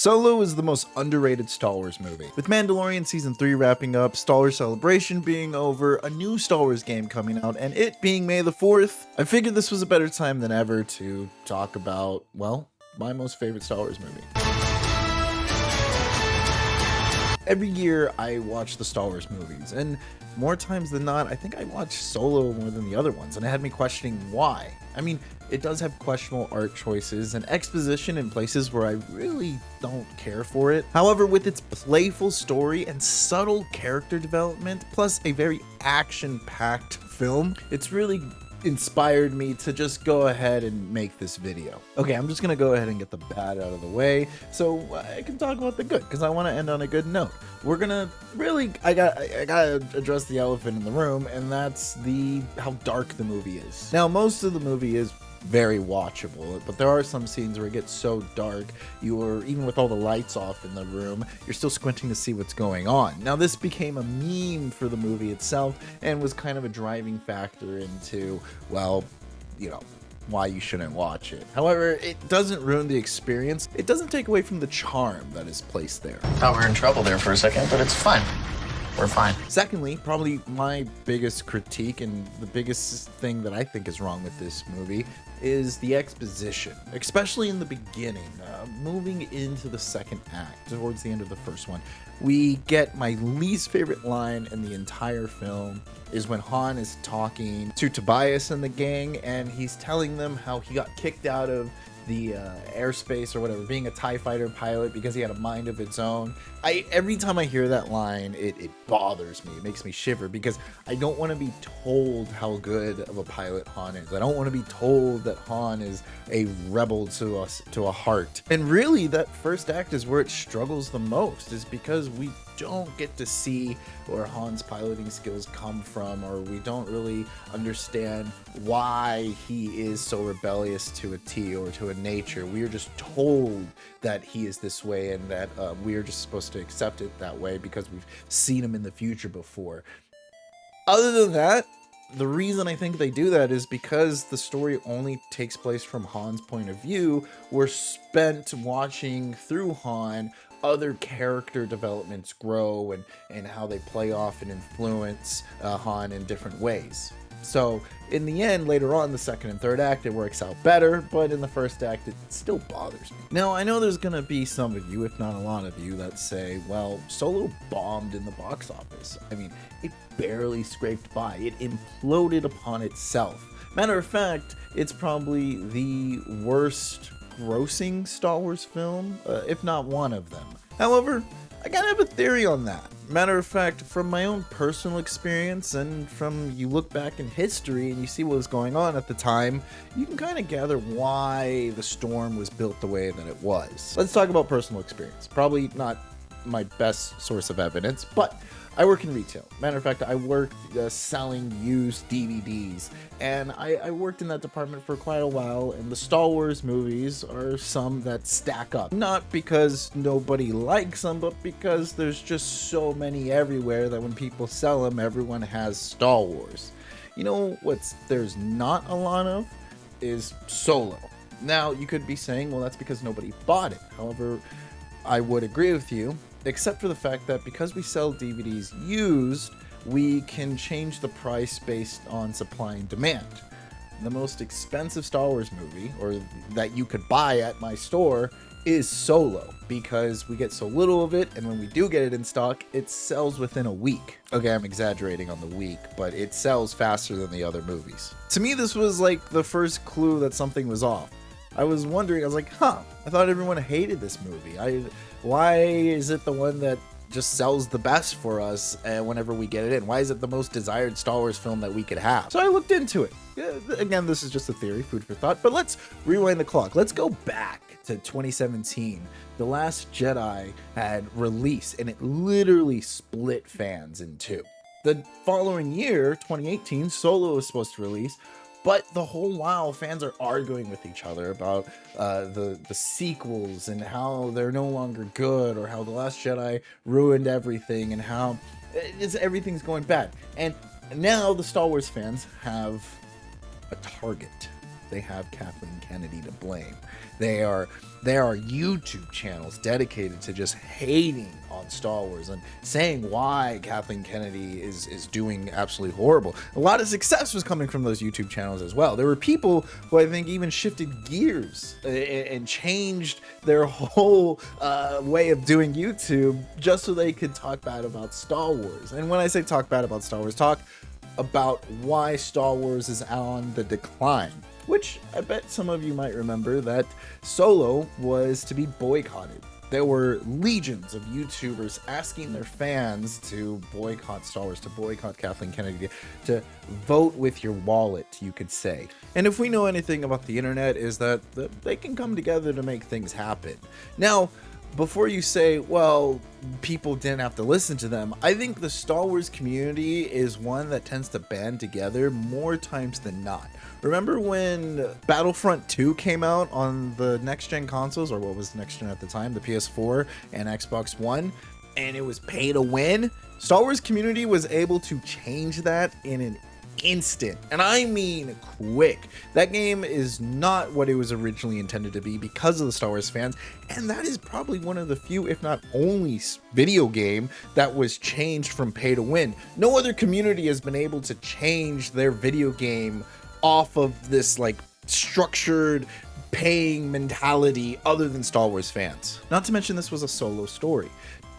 Solo is the most underrated Star Wars movie. With Mandalorian Season 3 wrapping up, Star Wars Celebration being over, a new Star Wars game coming out, and it being May the 4th, I figured this was a better time than ever to talk about, well, my most favorite Star Wars movie. Every year I watch the Star Wars movies, and more times than not, I think I watch Solo more than the other ones, and it had me questioning why. I mean, it does have questionable art choices and exposition in places where I really don't care for it. However, with its playful story and subtle character development, plus a very action-packed film, it's really inspired me to just go ahead and make this video. Okay, I'm just gonna go ahead and get the bad out of the way so I can talk about the good, because I want to end on a good note. We're gonna really, I gotta address the elephant in the room, and that's how dark the movie is. Now, most of the movie is very watchable, but there are some scenes where it gets so dark, even with all the lights off in the room, you're still squinting to see what's going on. Now, this became a meme for the movie itself and was kind of a driving factor into, well, why you shouldn't watch it. However, it doesn't ruin the experience. It doesn't take away from the charm that is placed there. Thought we were in trouble there for a second, but it's fine. We're fine. Secondly, probably my biggest critique and the biggest thing that I think is wrong with this movie is the exposition, especially in the beginning. Moving into the second act, towards the end of the first one, we get my least favorite line in the entire film is when Han is talking to Tobias and the gang, and he's telling them how he got kicked out of the airspace or whatever, being a TIE fighter pilot because he had a mind of its own. Every time I hear that line, it bothers me. It makes me shiver because I don't want to be told how good of a pilot Han is. I don't want to be told that Han is a rebel to a heart. And really, that first act is where it struggles the most, is because we don't get to see where Han's piloting skills come from, or we don't really understand why he is so rebellious to a T or to a nature. We are just told that he is this way, and that we are just supposed to accept it that way because we've seen him in the future before. Other than that, the reason I think they do that is because the story only takes place from Han's point of view. We're spent watching through Han other character developments grow and how they play off and influence Han in different ways. So in the end, later on, the second and third act, it works out better, but in the first act, it still bothers me. Now, I know there's gonna be some of you, if not a lot of you, that say, well, Solo bombed in the box office. I mean, it barely scraped by. It imploded upon itself. Matter of fact, it's probably the worst grossing Star Wars film, if not one of them. However, I kind of have a theory on that. Matter of fact, from my own personal experience and from you look back in history and you see what was going on at the time, you can kind of gather why the storm was built the way that it was. Let's talk about personal experience. Probably not my best source of evidence, but I work in retail. Matter of fact, I worked selling used DVDs, and I worked in that department for quite a while, and the Star Wars movies are some that stack up. Not because nobody likes them, but because there's just so many everywhere that when people sell them, everyone has Star Wars. You know what's there's not a lot of is Solo. Now, you could be saying, well, that's because nobody bought it. However, I would agree with you, except for the fact that because we sell DVDs used, we can change the price based on supply and demand. The most expensive Star Wars movie, or that you could buy at my store, is Solo, because we get so little of it, and when we do get it in stock, it sells within a week. Okay, I'm exaggerating on the week, but it sells faster than the other movies. To me, this was like the first clue that something was off. I was wondering, I was like, I thought everyone hated this movie. Why is it the one that just sells the best for us whenever we get it in? Why is it the most desired Star Wars film that we could have? So I looked into it. Again, this is just a theory, food for thought, but let's rewind the clock. Let's go back to 2017. The Last Jedi had released, and it literally split fans in two. The following year, 2018, Solo was supposed to release, but the whole while, fans are arguing with each other about the sequels and how they're no longer good, or how The Last Jedi ruined everything, and how everything's going bad. And now the Star Wars fans have a target. they have Kathleen Kennedy to blame. There are YouTube channels dedicated to just hating on Star Wars and saying why Kathleen Kennedy is doing absolutely horrible. A lot of success was coming from those YouTube channels as well. There were people who I think even shifted gears and changed their whole way of doing YouTube just so they could talk bad about Star Wars. And when I say talk bad about Star Wars, talk about why Star Wars is on the decline, which I bet some of you might remember that Solo was to be boycotted. There were legions of YouTubers asking their fans to boycott Star Wars, to boycott Kathleen Kennedy, to vote with your wallet, you could say. And if we know anything about the internet, is that they can come together to make things happen. Now, before you say, well, people didn't have to listen to them, I think the Star Wars community is one that tends to band together more times than not. Remember when Battlefront 2 came out on the next-gen consoles, or what was next-gen at the time, the PS4 and Xbox One, and it was pay to win? Star Wars community was able to change that in an instant, and I mean quick. That game is not what it was originally intended to be because of the Star Wars fans, and that is probably one of the few, if not only, video game that was changed from pay to win. No other community has been able to change their video game off of this like structured paying mentality other than Star Wars fans. Not to mention, this was a solo story.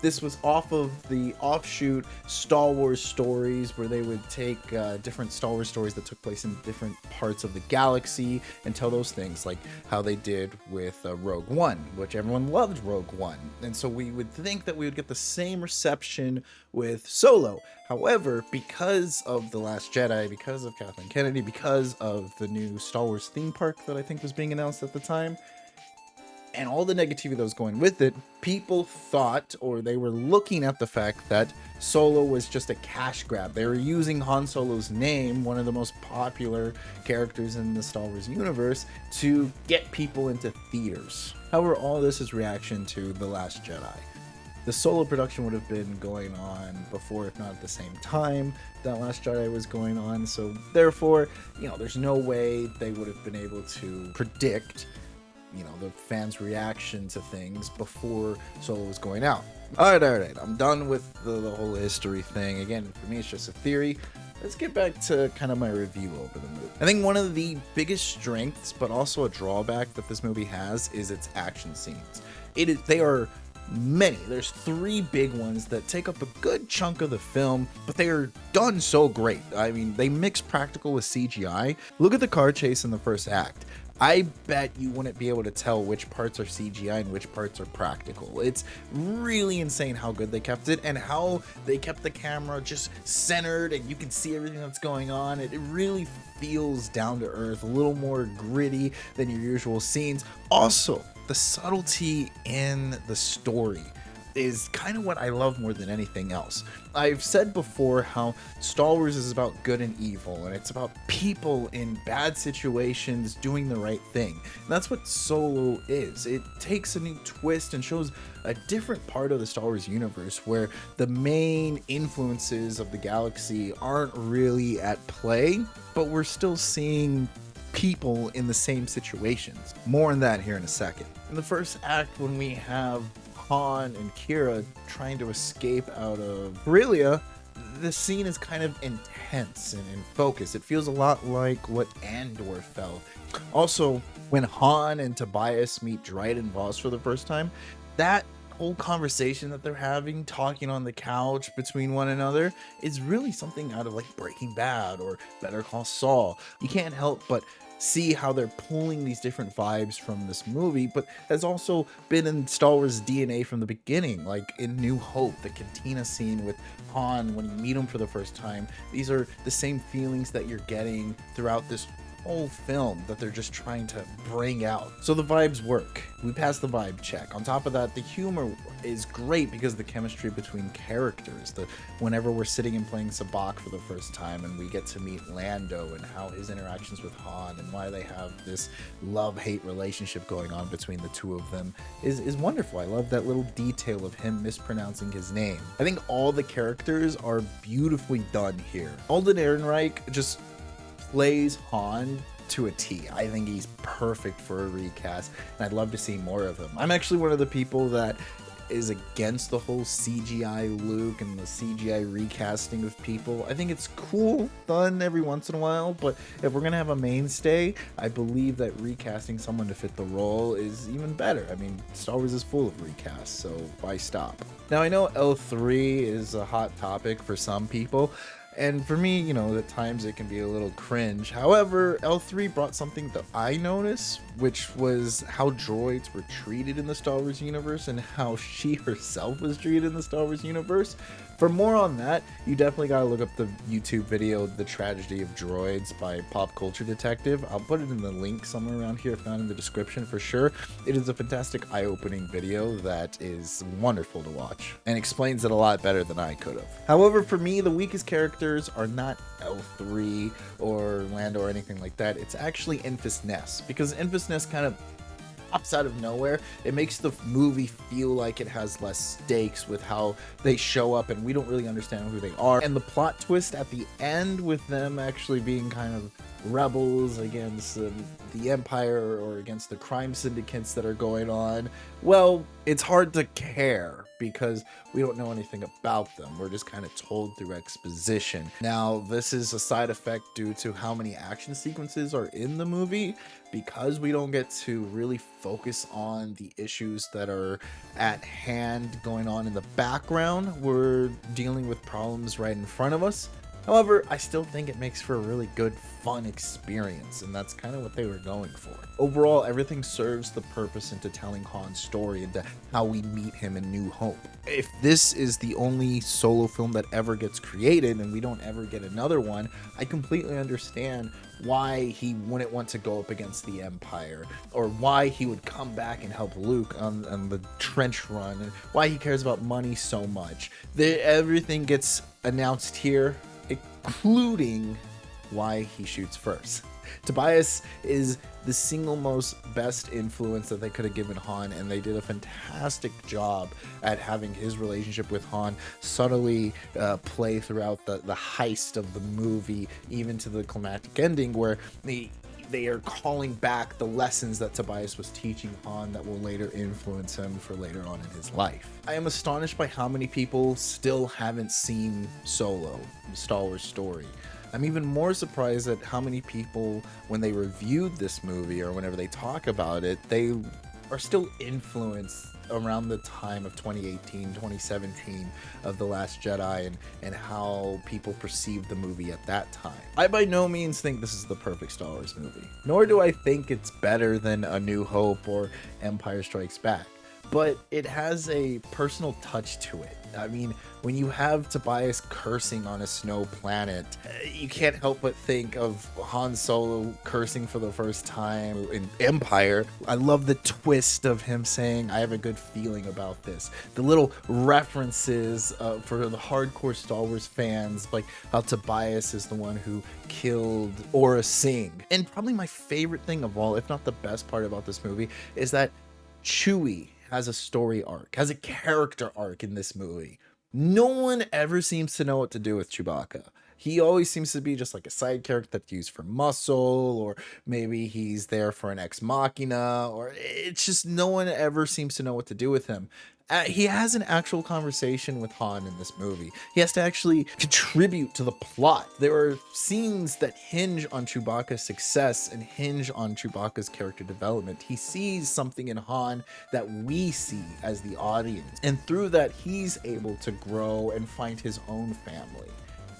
This was off of the offshoot Star Wars stories, where they would take different Star Wars stories that took place in different parts of the galaxy and tell those things, like how they did with Rogue One, which everyone loved Rogue One. And so we would think that we would get the same reception with Solo. However, because of The Last Jedi, because of Kathleen Kennedy, because of the new Star Wars theme park that I think was being announced at the time, and all the negativity that was going with it, people thought, or they were looking at the fact that Solo was just a cash grab. They were using Han Solo's name, one of the most popular characters in the Star Wars universe, to get people into theaters. However, all this is reaction to The Last Jedi. The Solo production would have been going on before, if not at the same time that Last Jedi was going on, so therefore, there's no way they would have been able to predict the fans' reaction to things before Solo was going out. All right. I'm done with the whole history thing. Again, for me, it's just a theory. Let's get back to kind of my review over the movie. I think one of the biggest strengths, but also a drawback that this movie has, is its action scenes. They are many. There's 3 big ones that take up a good chunk of the film, but they are done so great. I mean, they mix practical with CGI. Look at the car chase in the first act. I bet you wouldn't be able to tell which parts are CGI and which parts are practical. It's really insane how good they kept it, and how they kept the camera just centered and you can see everything that's going on. It really feels down to earth, a little more gritty than your usual scenes. Also, the subtlety in the story is kind of what I love more than anything else. I've said before how Star Wars is about good and evil, and it's about people in bad situations doing the right thing. And that's what Solo is. It takes a new twist and shows a different part of the Star Wars universe where the main influences of the galaxy aren't really at play, but we're still seeing people in the same situations. More on that here in a second. In the first act, when we have Han and Kira trying to escape out of Corellia, the scene is kind of intense and in focus. It feels a lot like what Andor felt. Also, when Han and Tobias meet Dryden Voss for the first time, that whole conversation that they're having, talking on the couch between one another, is really something out of like Breaking Bad or Better Call Saul. You can't help but see how they're pulling these different vibes from this movie, but has also been in Star Wars DNA from the beginning, like in New Hope, the cantina scene with Han when you meet him for the first time. These are the same feelings that you're getting throughout this whole film that they're just trying to bring out. So the vibes work. We passed the vibe check. On top of that, the humor is great because of the chemistry between characters. Whenever we're sitting and playing Sabacc for the first time and we get to meet Lando and how his interactions with Han and why they have this love-hate relationship going on between the two of them is wonderful. I love that little detail of him mispronouncing his name. I think all the characters are beautifully done here. Alden Ehrenreich just plays Han to a T. I think he's perfect for a recast, and I'd love to see more of him. I'm actually one of the people that is against the whole CGI Luke and the CGI recasting of people. I think it's cool done every once in a while, but if we're gonna have a mainstay, I believe that recasting someone to fit the role is even better. I mean, Star Wars is full of recasts, so why stop? Now, I know L3 is a hot topic for some people, and for me, you know, at times it can be a little cringe. However, L3 brought something that I noticed, which was how droids were treated in the Star Wars universe and how she herself was treated in the Star Wars universe. For more on that, you definitely gotta look up the YouTube video, The Tragedy of Droids by Pop Culture Detective. I'll put it in the link somewhere around here, if not in the description for sure. It is a fantastic eye-opening video that is wonderful to watch and explains it a lot better than I could have. However, for me, the weakest characters are not L3 or Lando or anything like that. It's actually Enfys Nest, because Enfys Nest kind of pops out of nowhere. It makes the movie feel like it has less stakes with how they show up, and we don't really understand who they are. And the plot twist at the end with them actually being kind of rebels against the Empire or against the crime syndicates that are going on, well, it's hard to care because we don't know anything about them. We're just kind of told through exposition. Now, this is a side effect due to how many action sequences are in the movie, because we don't get to really focus on the issues that are at hand going on in the background. We're dealing with problems right in front of us. However, I still think it makes for a really good, fun experience, and that's kind of what they were going for. Overall, everything serves the purpose into telling Han's story and to how we meet him in New Hope. If this is the only solo film that ever gets created and we don't ever get another one, I completely understand why he wouldn't want to go up against the Empire, or why he would come back and help Luke on the trench run, and why he cares about money so much. Everything gets announced here, including why he shoots first. Tobias is the single most best influence that they could have given Han, and they did a fantastic job at having his relationship with Han subtly play throughout the heist of the movie, even to the climactic ending where they are calling back the lessons that Tobias was teaching Han that will later influence him for later on in his life. I am astonished by how many people still haven't seen Solo, the Star Wars story. I'm even more surprised at how many people, when they reviewed this movie or whenever they talk about it, they are still influenced around the time of 2018, 2017 of The Last Jedi and how people perceived the movie at that time. I by no means think this is the perfect Star Wars movie, nor do I think it's better than A New Hope or Empire Strikes Back, but it has a personal touch to it. I mean, when you have Tobias cursing on a snow planet, you can't help but think of Han Solo cursing for the first time in Empire. I love the twist of him saying, I have a good feeling about this. The little references for the hardcore Star Wars fans, like how Tobias is the one who killed Aura Singh. And probably my favorite thing of all, if not the best part about this movie, is that Chewie has a story arc, has a character arc in this movie. No one ever seems to know what to do with Chewbacca. He always seems to be just like a side character that's used for muscle, or maybe he's there for an ex machina, or it's just no one ever seems to know what to do with him. He has an actual conversation with Han in this movie. He has to actually contribute to the plot. There are scenes that hinge on Chewbacca's success and hinge on Chewbacca's character development. He sees something in Han that we see as the audience, and through that he's able to grow and find his own family.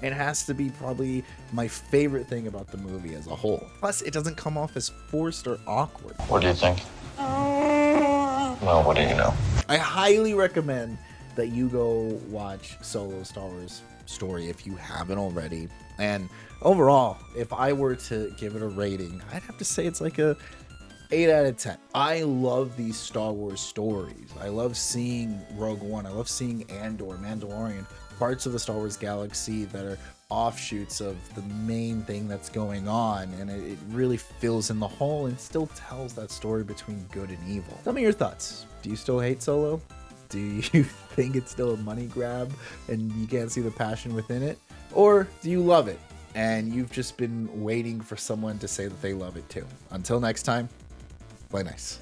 It has to be probably my favorite thing about the movie as a whole. Plus, it doesn't come off as forced or awkward. What do you think? Well, what do you know? I highly recommend that you go watch Solo Star Wars Story if you haven't already. And overall, if I were to give it a rating, I'd have to say it's like a 8 out of 10. I love these Star Wars stories. I love seeing Rogue One. I love seeing Andor, Mandalorian, parts of the Star Wars galaxy that are offshoots of the main thing that's going on, and it really fills in the hole and still tells that story between good and evil. Tell me your thoughts. Do you still hate Solo? Do you think it's still a money grab and you can't see the passion within it? Or do you love it? and you've just been waiting for someone to say that they love it too. Until next time, play nice.